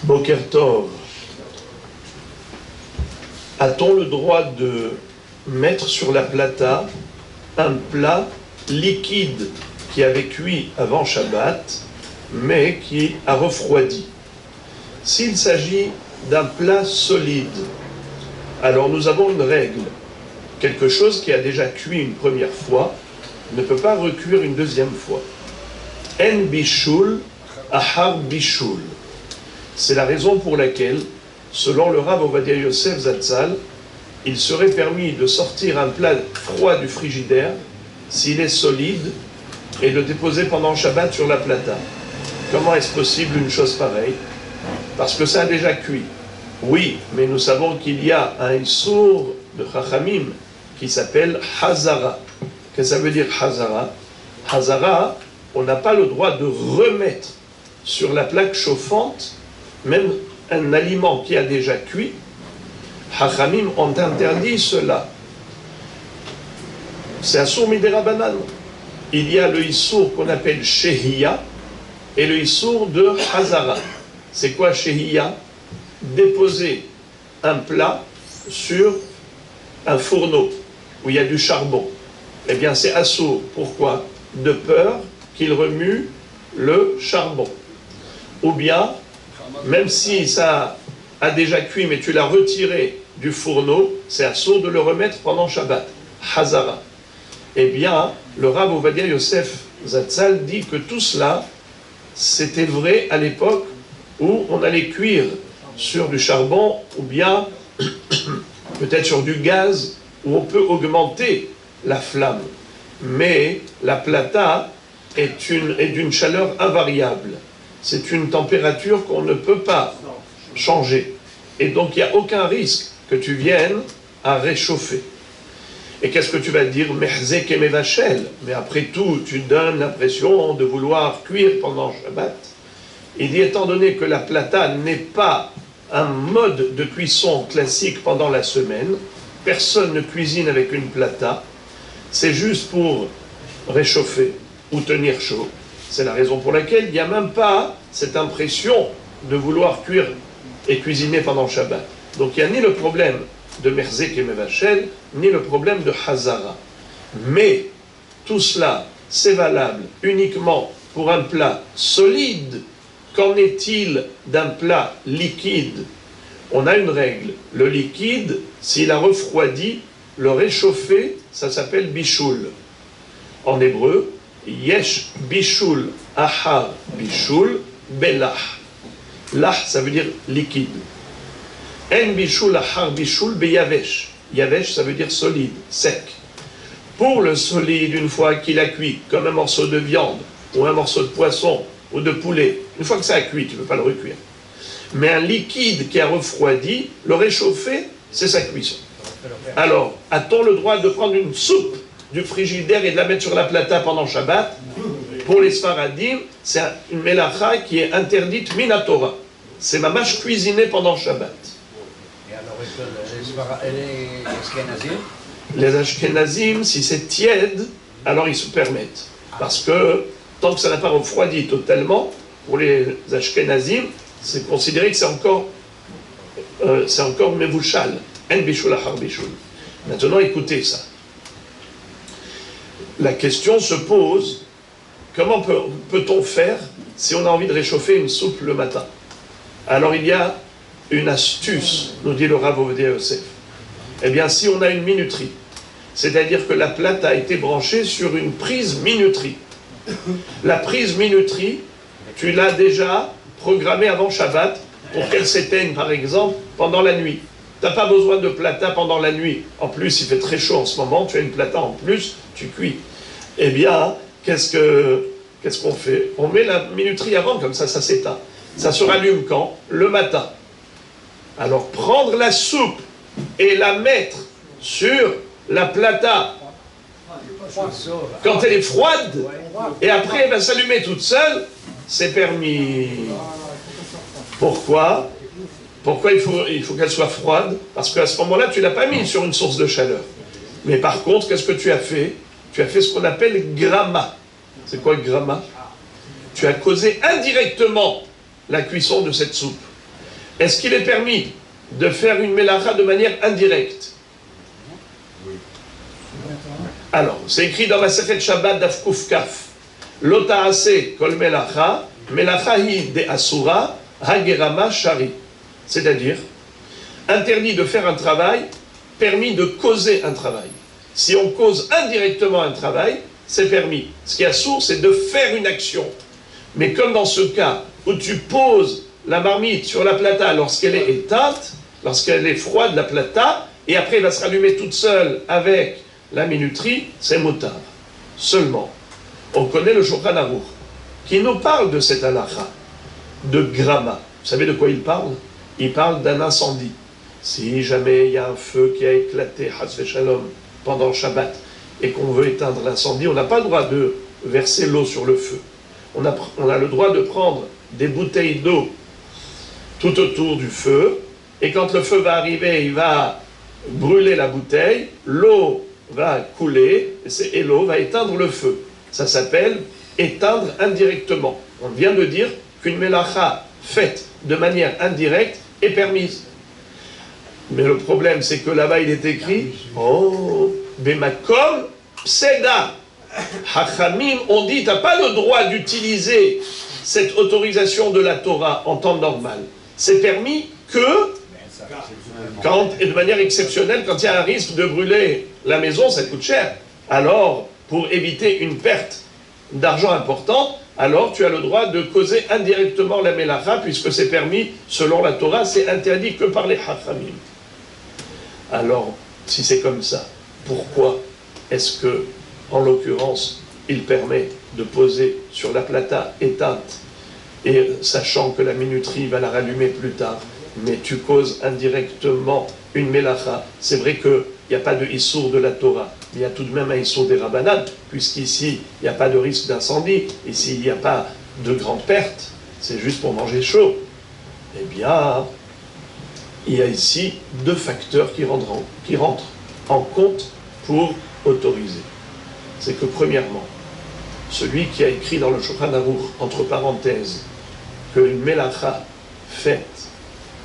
Boker Tov. A-t-on le droit de mettre sur la plata un plat liquide qui avait cuit avant Shabbat, mais qui a refroidi? S'il s'agit d'un plat solide, alors nous avons une règle. Quelque chose qui a déjà cuit une première fois ne peut pas recuire une deuxième fois. En bishul, ahar bishul. C'est la raison pour laquelle, selon le Rav Ovadia Yosef Zatzal, il serait permis de sortir un plat froid du frigidaire s'il est solide et de déposer pendant Shabbat sur la plata. Comment est-ce possible une chose pareille? Parce que ça a déjà cuit. Oui, mais nous savons qu'il y a un issour de Chachamim qui s'appelle Hazara. Qu'est-ce que ça veut dire Hazara? Hazara, on n'a pas le droit de remettre sur la plaque chauffante même un aliment qui a déjà cuit. Chachamim ont interdit cela. C'est un sourd midérabanan. Il y a le issour qu'on appelle Shehiya et le issour de Hazara. C'est quoi Shehiya? Déposer un plat sur un fourneau où il y a du charbon. Eh bien, c'est assour. Pourquoi? De peur qu'il remue le charbon. Ou bien, même si ça a déjà cuit, mais tu l'as retiré du fourneau, c'est assour de le remettre pendant Shabbat. Hazara. Eh bien, le Rav Ovadia Yosef Zatzal dit que tout cela, c'était vrai à l'époque où on allait cuire sur du charbon ou bien peut-être sur du gaz où on peut augmenter la flamme. Mais la plata est d'une chaleur invariable. C'est une température qu'on ne peut pas changer. Et donc il n'y a aucun risque que tu viennes à réchauffer. Et qu'est-ce que tu vas dire? Mehzek et mevachel. Mais après tout, tu donnes l'impression de vouloir cuire pendant Shabbat. Il dit, étant donné que la plata n'est pas un mode de cuisson classique pendant la semaine, personne ne cuisine avec une plata, c'est juste pour réchauffer ou tenir chaud. C'est la raison pour laquelle il n'y a même pas cette impression de vouloir cuire et cuisiner pendant Shabbat. Donc il n'y a ni le problème de Merzek et Mevachel, ni le problème de Hazara. Mais tout cela, c'est valable uniquement pour un plat solide. Qu'en est-il d'un plat liquide? On a une règle. Le liquide, s'il a refroidi, le réchauffer, ça s'appelle bishul. En hébreu, yesh bishul ahar bishul belah. Lah, ça veut dire liquide. En bishul ahar bishul beyavesh. Yavesh, ça veut dire solide, sec. Pour le solide, une fois qu'il a cuit, comme un morceau de viande ou un morceau de poisson ou de poulet, une fois que ça a cuit, tu ne peux pas le recuire. Mais un liquide qui a refroidi, le réchauffer, c'est sa cuisson. Alors, a-t-on le droit de prendre une soupe du frigidaire et de la mettre sur la plata pendant Shabbat? Pour les Sfaradim, c'est une mélacha qui est interdite minatora. C'est mamash cuisiné pendant Shabbat. Et alors, les Ashkenazim? Les Ashkenazim, si c'est tiède, alors ils se permettent. Parce que tant que ça n'a pas refroidi totalement, pour les Ashkenazim, c'est considéré que c'est encore mevouchal. En bishul achar bishul. Maintenant, écoutez ça. La question se pose, comment peut-on faire si on a envie de réchauffer une soupe le matin? Alors il y a une astuce, nous dit le Rav Ovadia Yosef. Eh bien, si on a une minuterie, c'est-à-dire que la plate a été branchée sur une prise minuterie. La prise minuterie, tu l'as déjà programmée avant Shabbat pour qu'elle s'éteigne, par exemple, pendant la nuit. Tu n'as pas besoin de plata pendant la nuit. En plus, il fait très chaud en ce moment, tu as une plata en plus, tu cuis. Eh bien, qu'est-ce qu'on fait? On met la minuterie avant, comme ça s'éteint. Ça se rallume quand? Le matin. Alors, prendre la soupe et la mettre sur la plata quand elle est froide, et après elle va s'allumer toute seule, c'est permis. Pourquoi? Pourquoi il faut qu'elle soit froide? Parce qu'à ce moment-là, tu ne l'as pas mis sur une source de chaleur. Mais par contre, qu'est-ce que tu as fait? Tu as fait ce qu'on appelle gramma. C'est quoi le gramma? Tu as causé indirectement la cuisson de cette soupe. Est-ce qu'il est permis de faire une mélacha de manière indirecte? Alors, c'est écrit dans la Masechet Shabbat Daf Kuf Kaf. Lo ta'aseh kol melacha, melacha hi de asura, hagerama shari. C'est-à-dire, interdit de faire un travail, permis de causer un travail. Si on cause indirectement un travail, c'est permis. Ce qui est assourd, c'est de faire une action. Mais comme dans ce cas où tu poses la marmite sur la plata lorsqu'elle est éteinte, lorsqu'elle est froide, la plata, et après elle va se rallumer toute seule avec la minuterie, c'est motard. Seulement, on connaît le Shulchan Aruch, qui nous parle de cette halakha, de grama. Vous savez de quoi il parle? Il parle d'un incendie. Si jamais il y a un feu qui a éclaté, Chas v'Shalom, pendant Shabbat, et qu'on veut éteindre l'incendie, on n'a pas le droit de verser l'eau sur le feu. On a le droit de prendre des bouteilles d'eau tout autour du feu, et quand le feu va arriver, il va brûler la bouteille, l'eau va couler, et l'eau va éteindre le feu. Ça s'appelle éteindre indirectement. On vient de dire qu'une mélacha faite de manière indirecte est permise. Mais le problème, c'est que là-bas, il est écrit « Oh, bemakom pseda ». Hachamim, on dit, tu n'as pas le droit d'utiliser cette autorisation de la Torah en temps normal. C'est permis que, et de manière exceptionnelle, quand il y a un risque de brûler la maison, ça coûte cher. Alors, pour éviter une perte d'argent importante, alors tu as le droit de causer indirectement la mélacha, puisque c'est permis, selon la Torah, c'est interdit que par les Hachamim. Alors, si c'est comme ça, pourquoi est-ce que, en l'occurrence, il permet de poser sur la plata éteinte, et sachant que la minuterie va la rallumer plus tard, mais tu causes indirectement une mélacha? C'est vrai qu'il n'y a pas de issour de la Torah, mais il y a tout de même un issour des Rabbanan, puisqu'ici, il n'y a pas de risque d'incendie, ici, il n'y a pas de grande perte, c'est juste pour manger chaud. Eh bien, il y a ici deux facteurs qui rentrent en compte pour autoriser. C'est que premièrement, celui qui a écrit dans le Shulchan Aruch, entre parenthèses, qu'une mélacha faite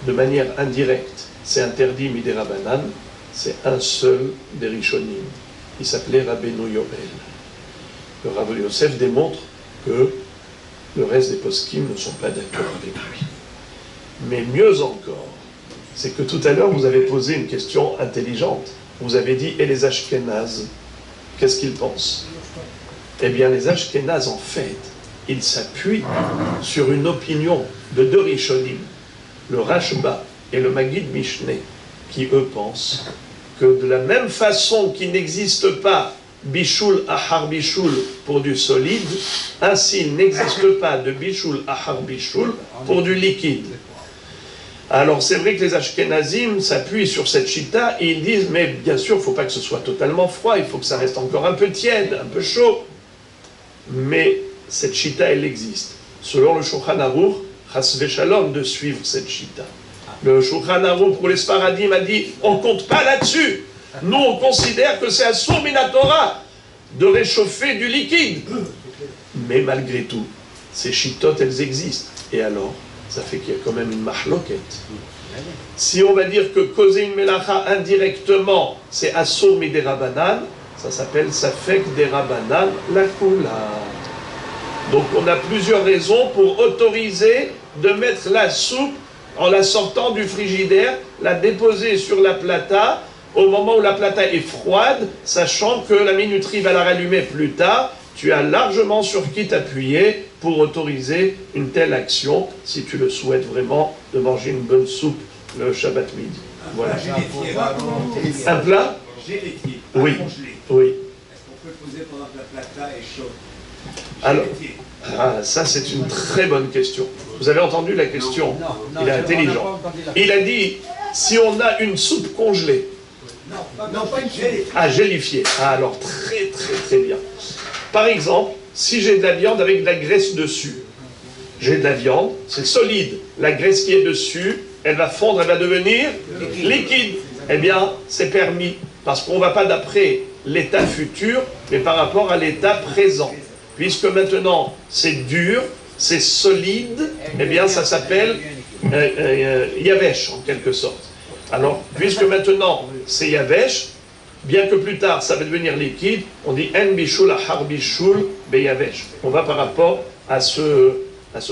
de manière indirecte, c'est interdit midei Rabbanan, c'est un seul des Rishonim. Il s'appelait Rabbeinu Yoel. Le Rav Yosef démontre que le reste des poskim ne sont pas d'accord avec lui. Mais mieux encore, c'est que tout à l'heure, vous avez posé une question intelligente. Vous avez dit, et les Ashkénazes, qu'est-ce qu'ils pensent? Eh bien, les Ashkénazes, en fait, ils s'appuient sur une opinion de deux Rishonim, le Rashba et le Maggid Mishneh, qui, eux, pensent que de la même façon qu'il n'existe pas Bishul Ahar Bishul pour du solide, ainsi il n'existe pas de Bishul Ahar Bishul pour du liquide. Alors c'est vrai que les Ashkenazim s'appuient sur cette chita et ils disent, mais bien sûr, il ne faut pas que ce soit totalement froid, il faut que ça reste encore un peu tiède, un peu chaud. Mais cette chita, elle existe. Selon le Shulchan Aruch, chas v'shalom de suivre cette chita. Le Shulchan Aruch pour les Sfaradim a dit, on ne compte pas là-dessus. Nous, on considère que c'est assour minatora de réchauffer du liquide. Mais malgré tout, ces chitotes, elles existent. Et alors, ça fait qu'il y a quand même une mahloket. Si on va dire que causer une mélacha indirectement, c'est assour midei Rabbanan, ça s'appelle safek des Rabbanan la kula. Donc on a plusieurs raisons pour autoriser de mettre la soupe en la sortant du frigidaire, la déposer sur la plata, au moment où la plata est froide, sachant que la minuterie va la rallumer plus tard, tu as largement sur qui t'appuyer pour autoriser une telle action, si tu le souhaites vraiment, de manger une bonne soupe le Shabbat midi. Voilà. Un plat gélétier, oui. congelé. Oui. Est-ce qu'on peut le poser pendant que la plata est chaude? Alors, ça c'est une très bonne question. Vous avez entendu la question? Non, il est intelligent. Il a dit, si on a une soupe congelée, Non, pas une gélétier. ah, gélifiée. Ah, alors très très très bien. Par exemple, si j'ai de la viande avec de la graisse dessus, j'ai de la viande, c'est solide. La graisse qui est dessus, elle va fondre, elle va devenir liquide. Eh bien, c'est permis, parce qu'on ne va pas d'après l'état futur, mais par rapport à l'état présent. Puisque maintenant, c'est dur, c'est solide, eh bien, ça s'appelle yavesh en quelque sorte. Alors, puisque maintenant c'est yavesh, bien que plus tard ça va devenir liquide, on dit en bishul ahar bishul beyavesh. On va par rapport à ce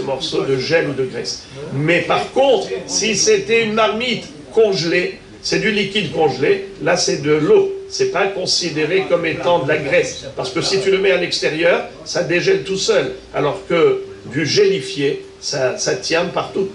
morceau de gel ou de graisse. Mais par contre, si c'était une marmite congelée, c'est du liquide congelé, là c'est de l'eau. C'est pas considéré comme étant de la graisse. Parce que si tu le mets à l'extérieur, ça dégèle tout seul. Alors que du gélifié, ça tient partout.